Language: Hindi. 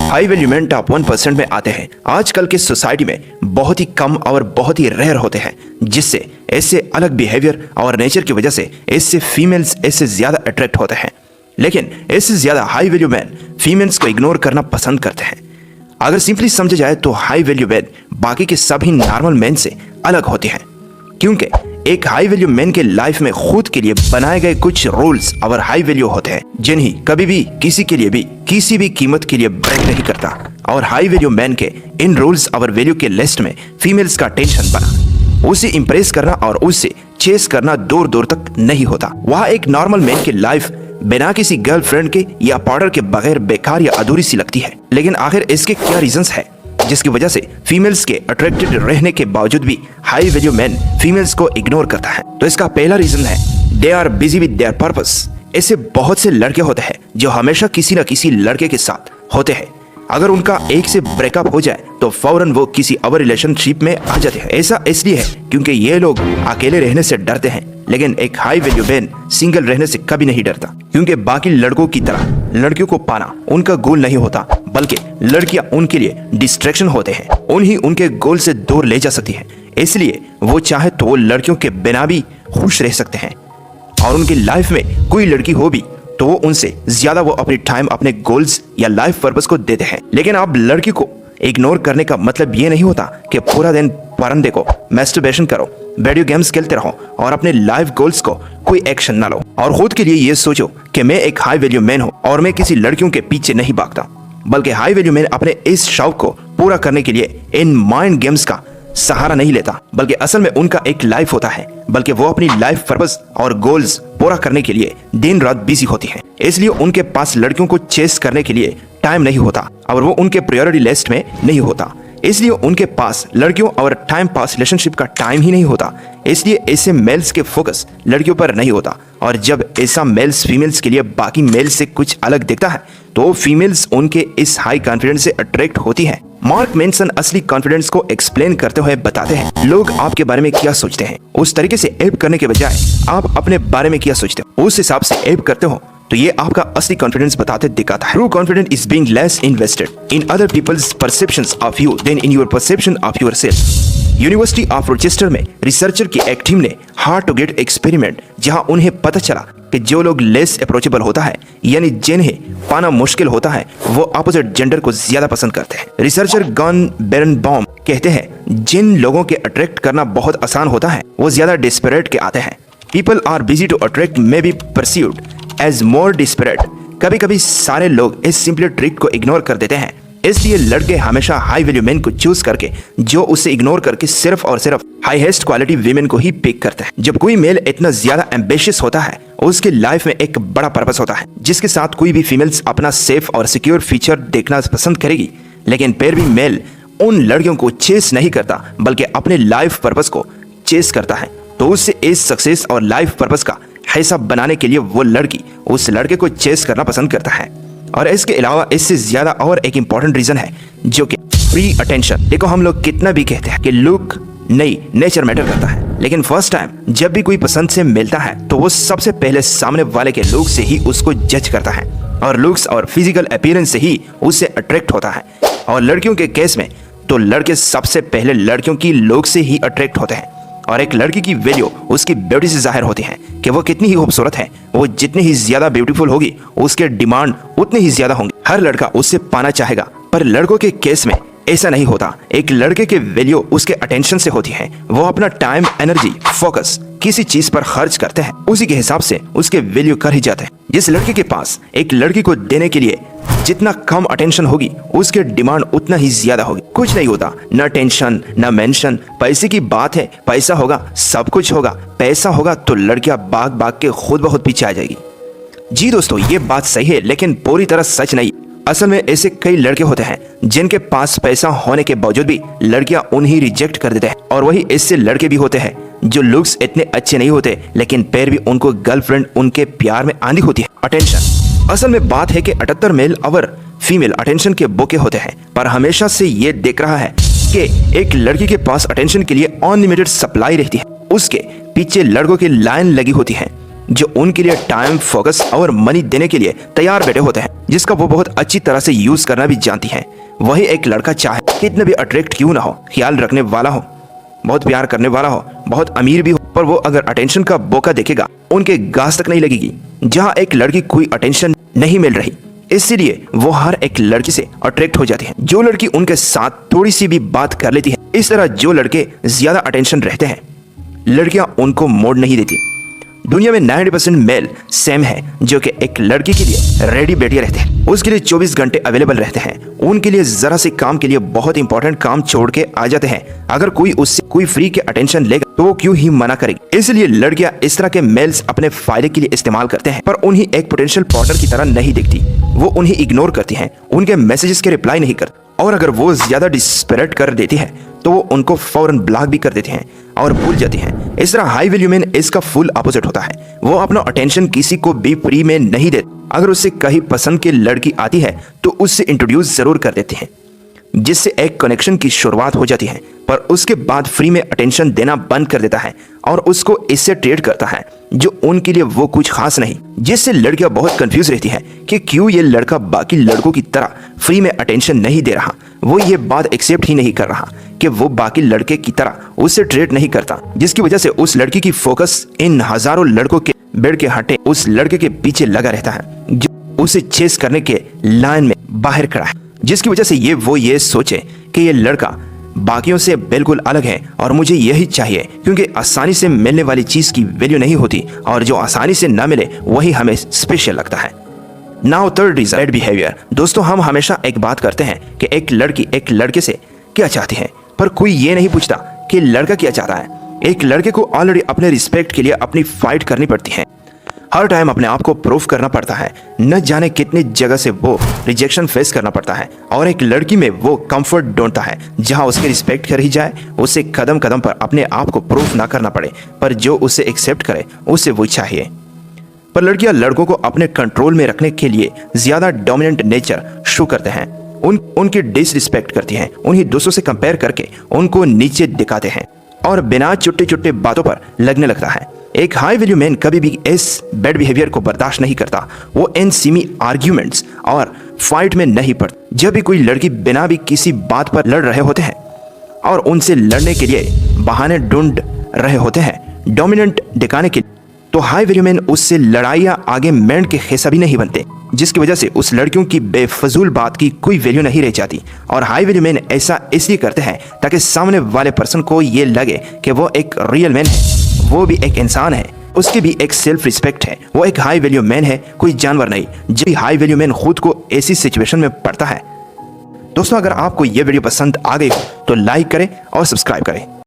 हाई वैल्यू मैन टॉप 1% में आते हैं। आजकल के सोसाइटी में बहुत ही कम और बहुत ही रेयर होते हैं, जिससे ऐसे अलग बिहेवियर और नेचर की वजह से इससे फीमेल्स इससे ज्यादा अट्रैक्ट होते हैं। लेकिन इससे ज्यादा हाई वैल्यू मैन फीमेल्स को इग्नोर करना पसंद करते हैं। अगर सिंपली समझा जाए तो हाई वैल्यू मैन बाकी के सभी नॉर्मल मैन से अलग होते हैं, क्योंकि एक हाई वैल्यू मैन के लाइफ में खुद के लिए बनाए गए कुछ रूल्स और हाई वैल्यू होते हैं, जिन्हें कभी भी किसी के लिए भी किसी भी कीमत के लिए ब्रेक नहीं करता। और हाई वैल्यू मैन के इन रूल्स और वैल्यू के लिस्ट में फीमेल्स का टेंशन बना, उसे इंप्रेस करना और उससे चेस करना दूर दूर तक नहीं होता। वह एक नॉर्मल मैन की लाइफ बिना किसी गर्लफ्रेंड के या पार्टनर के बगैर बेकार या अधूरी सी लगती है। लेकिन आखिर इसके क्या रीजंस है जिसकी वजह से फीमेल्स के अट्रैक्टेड रहने के बावजूद भी हाई वैल्यू मैन फीमेल्स को इग्नोर करता है? तो इसका पहला रीजन है they are busy with their purpose. ऐसे बहुत से लड़के होते हैं जो हमेशा किसी न किसी लड़के के साथ होते हैं। अगर उनका एक से ब्रेकअप हो जाए तो फौरन वो किसी और रिलेशनशिप में आ जाते हैं। ऐसा इसलिए है क्योंकि ये लोग अकेले रहने से डरते हैं, लेकिन एक हाई वैल्यू मैन सिंगल रहने से कभी नहीं डरता, क्योंकि बाकी लड़कों की तरह लड़कियों को पाना उनका गोल नहीं होता, बल्कि लड़कियां उनके लिए डिस्ट्रैक्शन होते हैं, उन्हीं उनके गोल से दूर ले जा सकती है। इसलिए वो चाहे तो वो लड़कियों के बिना भी खुश रह सकते हैं, और उनकी लाइफ में कोई लड़की हो भी तो वो उनसे ज्यादा वो अपनी टाइम अपने गोल्स या लाइफ पर्पस को देते हैं। लेकिन आप लड़की को इग्नोर करने का मतलब ये नहीं होता कि पूरा दिन परन देखो, मैस्टरबेशन करो, वीडियो गेम्स खेलते रहो और अपने लाइफ गोल्स को कोई एक्शन ना लो और खुद के लिए ये सोचो कि मैं एक हाई वैल्यू मैन हूँ और मैं किसी लड़कियों के पीछे नहीं भागता। बल्कि हाई वैल्यू मैन अपने इस शौक को पूरा करने के लिए इन माइंड गेम्स का सहारा नहीं लेता, बल्कि असल में उनका एक लाइफ होता है, बल्कि वो अपनी लाइफ पर्पस और गोल्स पूरा करने के लिए दिन रात बिजी होती हैं। इसलिए उनके पास लड़कियों को चेस करने के लिए टाइम नहीं होता और वो उनके प्रायोरिटी लिस्ट में नहीं होता। इसलिए उनके पास लड़कियों और टाइम पास रिलेशनशिप का टाइम ही नहीं होता। इसलिए ऐसे मेल्स के फोकस लड़कियों पर नहीं होता, और जब ऐसा मेल्स फीमेल्स के लिए बाकी मेल्स से कुछ अलग दिखता है तो फीमेल्स उनके इस हाई कॉन्फिडेंस से अट्रैक्ट होती है। मार्क मेंसन असली कॉन्फिडेंस को एक्सप्लेन करते हुए बताते हैं, लोग आपके बारे में क्या सोचते हैं उस तरीके से ऐब करने के बजाय आप अपने बारे में क्या सोचते हो उस हिसाब से ऐब करते हो तो ये आपका असली कॉन्फिडेंस बताते दिखाता है। True confidence is being less invested in other people's perceptions of you than in your perception of yourself. University of Rochester में रिसर्चर की एक टीम ने हार्ड टू गेट एक्सपेरिमेंट, जहां उन्हें पता चला कि जो लोग लेस अप्रोचेबल होता है यानी जिन्हें पाना मुश्किल होता है, वो अपोजिट जेंडर को ज्यादा पसंद करते हैं। रिसर्चर गॉन बेरनबॉम कहते हैं, जिन लोगों के अट्रैक्ट करना बहुत आसान होता है वो ज्यादा डिस्परेट के आते हैं। People are busy to attract may be perceived as more desperate. कभी कभी सारे लोग इस सिंपल ट्रिक को इग्नोर कर देते हैं। इसलिए लड़के हमेशा हाई वैल्यू मैन को चूज करके जो उसे इग्नोर करके सिर्फ और सिर्फ हाईएस्ट क्वालिटी वीमेन को ही पिक करते हैं। जब कोई मेल इतना ज्यादा एम्बिशियस होता है, उसके लाइफ में एक बड़ा पर्पस होता है जिसके साथ कोई भी फीमेल्स अपना सेफ और सिक्योर फ्यूचर देखना पसंद करेगी। लेकिन फिर भी मेल उन लड़कियों को चेस नहीं करता, बल्कि अपने लाइफ पर्पस को चेस करता है, तो उससे इस सक्सेस और लाइफ पर्पस का हिस्सा बनाने के लिए वो लड़की उस लड़के को चेस करना पसंद करता है। और इसके अलावा इससे ज्यादा और एक इंपॉर्टेंट रीजन है, जो कि फ्री अटेंशन। देखो, हम लोग कितना भी कहते हैं कि लुक नहीं, नेचर मैटर करता है, लेकिन फर्स्ट टाइम जब भी कोई पसंद से मिलता है तो वो सबसे पहले सामने वाले के लुक से ही उसको जज करता है, और लुक्स और फिजिकल अपीयरेंस से ही उससे अट्रैक्ट होता है। और लड़कियों के केस में तो लड़के सबसे पहले लड़कियों की लुक से ही अट्रैक्ट होते हैं, और एक लड़की की वैल्यू उसकी ब्यूटी से जाहिर होती है कि वो कितनी ही खूबसूरत है। वो जितनी ही ज्यादा ब्यूटीफुल होगी, उसके डिमांड उतने ही ज्यादा होंगे। हर लड़का उससे पाना चाहेगा, पर लड़कों के केस में ऐसा नहीं होता। एक लड़के की वैल्यू उसके अटेंशन से होती है। वो अपना टाइम, एनर्जी, फोकस किसी चीज पर खर्च करते हैं, उसी के हिसाब से उसके वैल्यू कर ही जाते हैं। जिस लड़के के पास एक लड़की को देने के लिए जितना कम अटेंशन होगी, उसके डिमांड उतना ही ज्यादा होगी। कुछ नहीं होता, न टेंशन न मेंशन, पैसे की बात है, पैसा होगा सब कुछ होगा। पैसा होगा तो लड़कियां भाग भाग के खुद ब खुद पीछे आ जाएगी। जी दोस्तों, ये बात सही है, लेकिन पूरी तरह सच नहीं। असल में ऐसे कई लड़के होते हैं जिनके पास पैसा होने के बावजूद भी लड़कियां उन्हें रिजेक्ट कर देते हैं, और वही ऐसे लड़के भी होते हैं जो लुक्स इतने अच्छे नहीं होते, लेकिन फिर भी उनको गर्लफ्रेंड उनके प्यार में आंधी होती है। अटेंशन। असल में बात है कि 78 मेल और फीमेल अटेंशन के बोके होते हैं, पर हमेशा से ये देख रहा है कि एक लड़की के पास अटेंशन के लिए अनलिमिटेड सप्लाई रहती है, उसके पीछे लड़कों की लाइन लगी होती है। जो उनके लिए टाइम, फोकस और मनी देने के लिए तैयार बैठे होते हैं, जिसका वो बहुत अच्छी तरह से यूज करना भी जानती हैं। वही एक लड़का चाहे कितना भी अट्रैक्ट क्यों ना हो, ख्याल रखने वाला हो, बहुत प्यार करने वाला हो, बहुत अमीर भी हो, पर वो अगर अटेंशन का मौका देखेगा उनके गास तक नहीं लगेगी। जहाँ एक लड़की कोई अटेंशन नहीं मिल रही, इसीलिए वो हर एक लड़की से अट्रैक्ट हो जाती है। जो लड़की उनके साथ थोड़ी सी भी बात कर लेती है, इस तरह जो लड़के ज्यादा अटेंशन रहते हैं, लड़कियां उनको मोड़ नहीं देती। दुनिया में 90% मेल सेम है, जो कि एक लड़की के लिए रेडी बैठे रहते हैं, उसके लिए 24 घंटे अवेलेबल रहते हैं, उनके लिए जरा से काम के लिए बहुत इंपॉर्टेंट काम छोड़ के आ जाते हैं। अगर कोई उससे कोई फ्री के अटेंशन लेगा तो वो क्यों ही मना करेगी। इसलिए लड़कियां इस तरह के मेल्स अपने फायदे के लिए इस्तेमाल करते हैं, पर उन्हें एक पोटेंशियल पार्टनर की तरह नहीं देखती। वो उन्हें इग्नोर करती हैं, उनके मैसेजेस के रिप्लाई नहीं करती, और अगर वो ज्यादा डिस्परेट कर देती है तो वो उनको फौरन ब्लॉक भी कर देती हैं और भूल जाती हैं। इस तरह हाई वैल्यू मैन इसका फुल अपोजिट होता है। वो अपना अटेंशन किसी को भी फ्री में नहीं देते। अगर उससे कहीं पसंद की लड़की आती है तो उससे इंट्रोड्यूस जरूर कर देते हैं, जिससे एक कनेक्शन की शुरुआत हो जाती है, पर उसके बाद फ्री में अटेंशन देना बंद कर देता है और उसको इससे ट्रीट करता है जो उनके लिए वो कुछ खास नहीं, जिससे लड़कियां बहुत कंफ्यूज रहती हैं कि क्यों ये लड़का बाकी लड़कों की तरह फ्री में अटेंशन नहीं दे रहा। वो ये बात एक्सेप्ट ही नहीं कर रहा कि वो बाकी लड़के की तरह उससे ट्रीट नहीं करता, जिसकी वजह से उस लड़की की फोकस इन हजारों लड़कों के बेड के हटे उस लड़के के पीछे लगा रहता है जो उसे चेस करने के लाइन में बाहर खड़ा है, जिसकी वजह से वो ये सोचे कि ये लड़का बाकियों से बिल्कुल अलग है और मुझे यही चाहिए, क्योंकि आसानी से मिलने वाली चीज की वैल्यू नहीं होती और जो आसानी से ना मिले वही हमें स्पेशल लगता है। Now third reason, bad behaviour. दोस्तों, हम हमेशा एक बात करते हैं कि एक लड़की एक लड़के से क्या चाहती है, पर कोई ये नहीं पूछता कि लड़का क्या चाहता है। एक लड़के को ऑलरेडी अपने रिस्पेक्ट के लिए अपनी फाइट करनी पड़ती है, हर टाइम अपने आप को प्रूफ करना पड़ता है, न जाने कितनी जगह से वो रिजेक्शन फेस करना पड़ता है, और एक लड़की में वो कंफर्ट ढूंढता है जहां उसके रिस्पेक्ट कर ही जाए, उसे कदम कदम पर अपने आप को प्रूफ ना करना पड़े, पर जो उसे एक्सेप्ट करे उसे वो चाहिए। पर लड़कियां लड़कों को अपने कंट्रोल में रखने के लिए ज्यादा डोमिनेंट नेचर शो करते हैं, उनकी डिसरिस्पेक्ट करती हैं, उन्हें दूसरों से कंपेयर करके उनको नीचे दिखाते हैं और बिना छुट्टे छुट्टे बातों पर लगने लगता है। एक हाई वैल्यू मैन कभी भी इस बैड बिहेवियर को बर्दाश्त नहीं करता। वो इन सीमी आर्ग्यूमेंट्स और फाइट में नहीं पड़ता। जब भी कोई लड़की बिना भी किसी बात पर लड़ रहे होते हैं और उनसे लड़ने के लिए बहाने ढूंढ रहे होते हैं डोमिनेंट दिखाने के लिए, तो हाई वैल्यू मैन उससे लड़ाइयां आगे मेंढ के हिस्सा भी नहीं बनते, जिसकी वजह से उस लड़कियों की बेफजूल बात की कोई वैल्यू नहीं रह जाती। और हाई वैल्यू मैन ऐसा इसलिए करते हैं ताकि सामने वाले पर्सन को ये लगे कि वो एक रियल मैन है, वो भी एक इंसान है, उसकी भी एक सेल्फ रिस्पेक्ट है, वो एक हाई वैल्यू मैन है, कोई जानवर नहीं। जब हाई वैल्यू मैन खुद को ऐसी सिचुएशन में पड़ता है। दोस्तों, अगर आपको ये वीडियो पसंद आ गई हो तो लाइक करें और सब्सक्राइब करें।